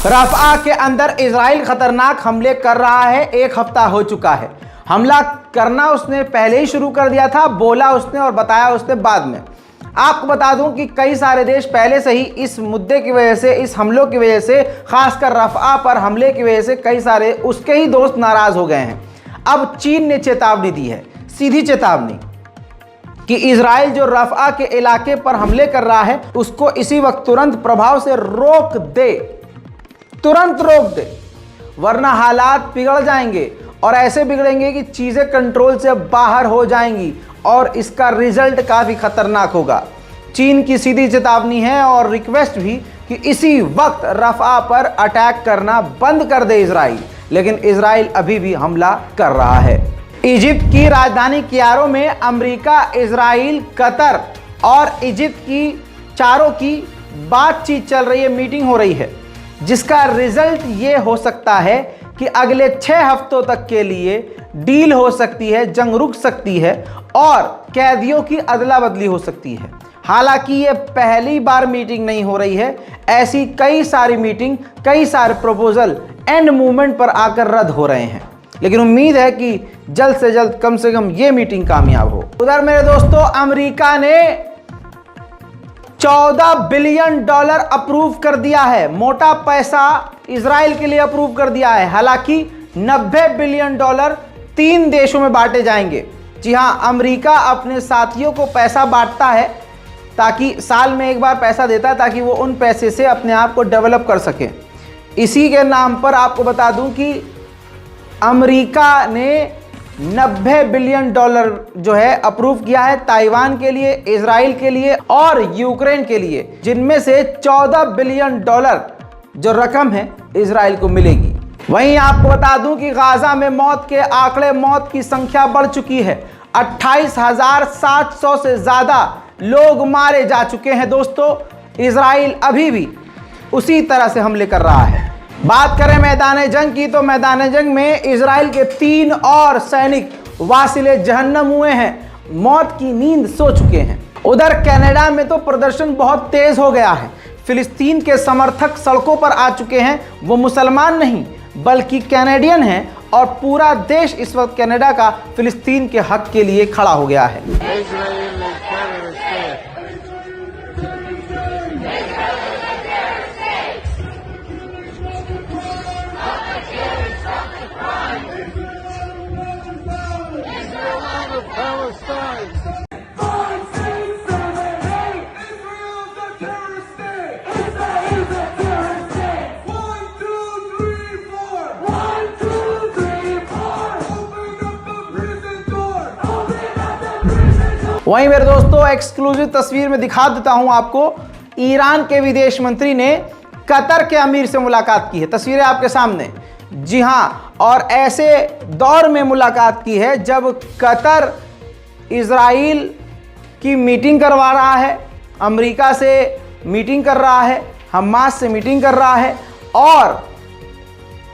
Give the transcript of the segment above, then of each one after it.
रफ़ा के अंदर इजराइल खतरनाक हमले कर रहा है। एक हफ्ता हो चुका है। हमला करना उसने पहले ही शुरू कर दिया था, बोला उसने और बताया उसने बाद में। आपको बता दूं कि कई सारे देश पहले से ही इस मुद्दे की वजह से, इस हमलों की वजह से, खासकर रफ़ा पर हमले की वजह से कई सारे उसके ही दोस्त नाराज हो गए हैं। अब चीन ने चेतावनी दी है, सीधी चेतावनी, कि इजराइल जो रफ़ा के इलाके पर हमले कर रहा है उसको इसी वक्त तुरंत प्रभाव से रोक दे, तुरंत रोक दे, वरना हालात बिगड़ जाएंगे और ऐसे बिगड़ेंगे कि चीज़ें कंट्रोल से बाहर हो जाएंगी और इसका रिजल्ट काफ़ी खतरनाक होगा। चीन की सीधी चेतावनी है और रिक्वेस्ट भी कि इसी वक्त रफ़ा पर अटैक करना बंद कर दे इजराइल, लेकिन इजराइल अभी भी हमला कर रहा है। इजिप्ट की राजधानी कायरो में अमेरिका, इजराइल, कतर और इजिप्ट की चारों की बातचीत चल रही है, मीटिंग हो रही है, जिसका रिजल्ट ये हो सकता है कि अगले 6 हफ्तों तक के लिए डील हो सकती है, जंग रुक सकती है और कैदियों की अदला बदली हो सकती है। हालांकि ये पहली बार मीटिंग नहीं हो रही है, ऐसी कई सारी मीटिंग, कई सारे प्रपोजल एंड मूवमेंट पर आकर रद्द हो रहे हैं, लेकिन उम्मीद है कि जल्द से जल्द कम से कम ये मीटिंग कामयाब हो। उधर मेरे दोस्तों, अमेरिका ने $14 बिलियन अप्रूव कर दिया है। मोटा पैसा इजराइल के लिए अप्रूव कर दिया है। हालांकि $90 बिलियन 3 देशों में बांटे जाएंगे। जी हां, अमेरिका अपने साथियों को पैसा बांटता है, ताकि साल में एक बार पैसा देता है ताकि वो उन पैसे से अपने आप को डेवलप कर सके। इसी के नाम पर आपको बता दूं कि अमेरिका ने $90 बिलियन जो है अप्रूव किया है ताइवान के लिए, इजराइल के लिए और यूक्रेन के लिए, जिनमें से $14 बिलियन जो रकम है इजराइल को मिलेगी। वहीं आपको बता दूं कि गाजा में मौत के आंकड़े, मौत की संख्या बढ़ चुकी है। 28,700 से ज़्यादा लोग मारे जा चुके हैं। दोस्तों, इजराइल अभी भी उसी तरह से हमले कर रहा है। बात करें मैदान जंग की, तो मैदान जंग में इजराइल के 3 और सैनिक वासिले जहन्नम हुए हैं, मौत की नींद सो चुके हैं। उधर कनाडा में तो प्रदर्शन बहुत तेज हो गया है। फिलिस्तीन के समर्थक सड़कों पर आ चुके हैं। वो मुसलमान नहीं बल्कि कैनेडियन हैं और पूरा देश इस वक्त कनाडा का फिलिस्तीन के हक के लिए खड़ा हो गया है। वहीं मेरे दोस्तों, एक्सक्लूसिव तस्वीर में दिखा देता हूं आपको, ईरान के विदेश मंत्री ने कतर के अमीर से मुलाकात की है। तस्वीरें आपके सामने। जी हां, और ऐसे दौर में मुलाकात की है जब कतर इजराइल की मीटिंग करवा रहा है, अमेरिका से मीटिंग कर रहा है, हमास से मीटिंग कर रहा है और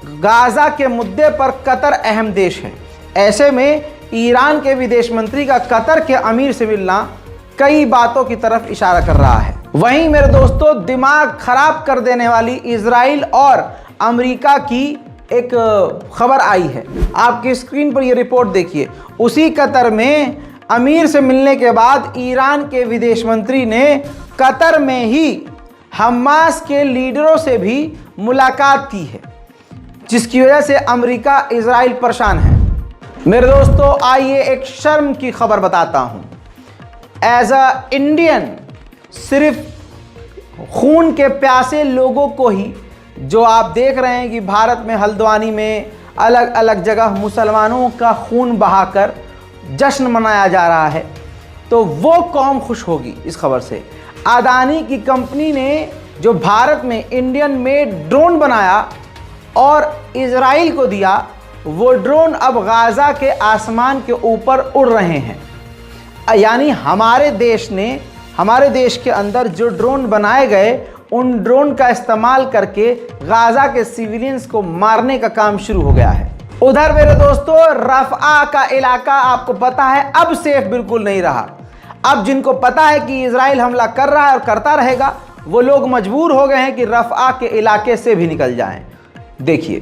गाजा के मुद्दे पर कतर अहम देश है। ऐसे में ईरान के विदेश मंत्री का कतर के अमीर से मिलना कई बातों की तरफ इशारा कर रहा है। वहीं मेरे दोस्तों, दिमाग खराब कर देने वाली इजराइल और अमेरिका की एक खबर आई है। आपकी स्क्रीन पर यह रिपोर्ट देखिए। उसी कतर में अमीर से मिलने के बाद ईरान के विदेश मंत्री ने कतर में ही हमास के लीडरों से भी मुलाकात की है, जिसकी वजह से अमेरिका, इजराइल परेशान है। मेरे दोस्तों, आइए एक शर्म की खबर बताता हूं। एज अ इंडियन, सिर्फ खून के प्यासे लोगों को ही, जो आप देख रहे हैं कि भारत में हल्द्वानी में अलग अलग जगह मुसलमानों का खून बहाकर जश्न मनाया जा रहा है, तो वो कौम खुश होगी इस खबर से। अदानी की कंपनी ने जो भारत में इंडियन मेड ड्रोन बनाया और इजराइल को दिया, वो ड्रोन अब गाजा के आसमान के ऊपर उड़ रहे हैं। यानी हमारे देश के अंदर जो ड्रोन बनाए गए, उन ड्रोन का इस्तेमाल करके गाजा के सिविलियंस को मारने का काम शुरू हो गया है। उधर मेरे दोस्तों, रफ़ा का इलाका आपको पता है अब सेफ बिल्कुल नहीं रहा। अब जिनको पता है कि इजराइल हमला कर रहा है और करता रहेगा, वो लोग मजबूर हो गए हैं कि रफ़ा के इलाके से भी निकल जाएं। देखिए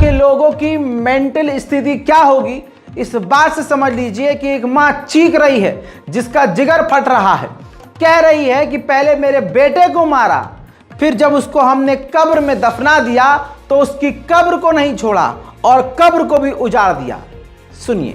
के लोगों की मेंटल स्थिति क्या होगी इस बात से समझ लीजिए कि एक माँ चीख रही है जिसका जिगर फट रहा है, कह रही है कि पहले मेरे बेटे को मारा, फिर जब उसको हमने कब्र में दफना दिया तो उसकी कब्र को नहीं छोड़ा और कब्र को भी उजाड़ दिया। सुनिए।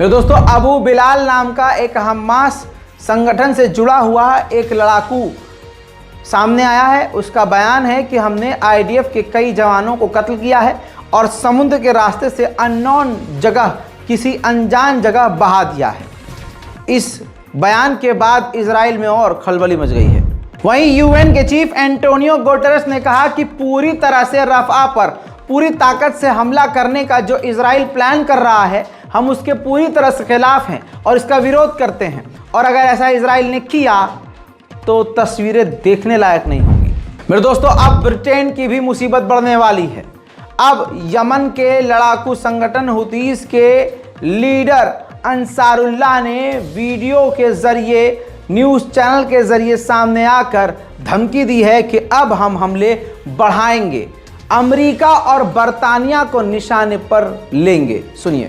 मेरे दोस्तों, अबू बिलाल नाम का एक हमास संगठन से जुड़ा हुआ एक लड़ाकू सामने आया है। उसका बयान है कि हमने आईडीएफ के कई जवानों को कत्ल किया है और समुद्र के रास्ते से अननोन जगह किसी अनजान जगह बहा दिया है। इस बयान के बाद इजराइल में और खलबली मच गई है। वहीं यूएन के चीफ एंटोनियो गुटेरेस ने कहा कि पूरी तरह से रफ़ा पर पूरी ताकत से हमला करने का जो इजराइल प्लान कर रहा है, हम उसके पूरी तरह से खिलाफ हैं और इसका विरोध करते हैं, और अगर ऐसा इजराइल ने किया तो तस्वीरें देखने लायक नहीं होंगी। मेरे दोस्तों, अब ब्रिटेन की भी मुसीबत बढ़ने वाली है। अब यमन के लड़ाकू संगठन हुतीस के लीडर अंसारुल्लाह ने वीडियो के जरिए, न्यूज़ चैनल के जरिए सामने आकर धमकी दी है कि अब हम हमले बढ़ाएंगे, अमेरिका और बरतानिया को निशाने पर लेंगे। सुनिए।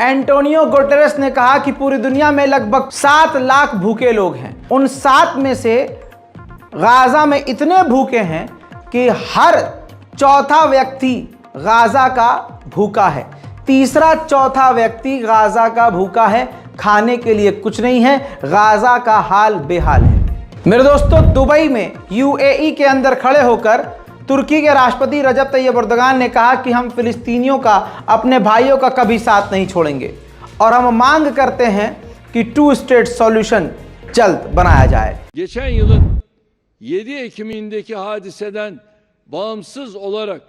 एंटोनियो गुटेरेस ने कहा कि पूरी दुनिया में लगभग 7 लाख भूखे लोग हैं। उन 7 में से गाजा में इतने भूखे हैं कि हर चौथा व्यक्ति गाजा का भूखा है, तीसरा चौथा व्यक्ति गाजा का भूखा है, खाने के लिए कुछ नहीं है, गाजा का हाल बेहाल है। मेरे दोस्तों, दुबई में यूएई के अंदर खड़े होकर तुर्की के राष्ट्रपति रजब तैयब एर्दोगान ने कहा कि हम फिलिस्तीनियों का, अपने भाइयों का कभी साथ नहीं छोड़ेंगे और हम मांग करते हैं कि 2 स्टेट सॉल्यूशन जल्द बनाया जाए। Geçen yılın 7 Ekim'indeki hadiseden bağımsız olarak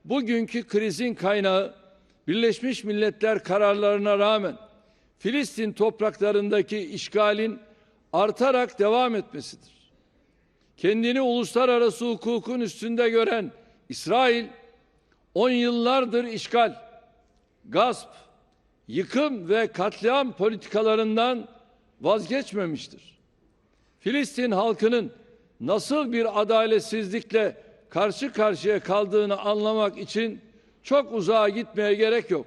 bugünkü krizin kaynağı Birleşmiş Milletler kararlarına rağmen Filistin topraklarındaki işgalin artarak devam etmesidir. Kendini uluslararası hukukun üstünde gören İsrail, 10 yıllardır işgal, gasp, yıkım ve katliam politikalarından vazgeçmemiştir. Filistin halkının nasıl bir adaletsizlikle karşı karşıya kaldığını anlamak için çok uzağa gitmeye gerek yok.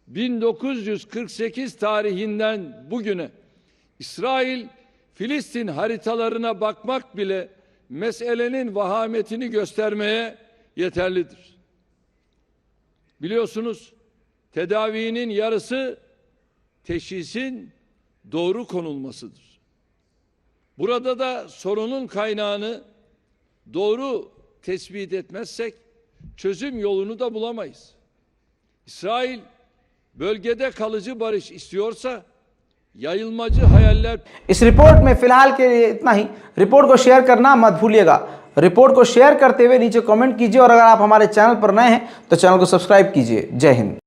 1948 tarihinden bugüne İsrail, Filistin haritalarına bakmak bile meselenin vahametini göstermeye yeterlidir. Biliyorsunuz, tedavinin yarısı teşhisin doğru konulmasıdır. Burada da sorunun kaynağını doğru tespit etmezsek çözüm yolunu da bulamayız. İsrail bölgede kalıcı barış istiyorsa yayılmacı hayaller... इस report में फिलहाल के लिए इतना ही। Report को share करना मत भूलिएगा। रिपोर्ट को शेयर करते हुए नीचे कमेंट कीजिए और अगर आप हमारे चैनल पर नए हैं तो चैनल को सब्सक्राइब कीजिए। जय हिंद।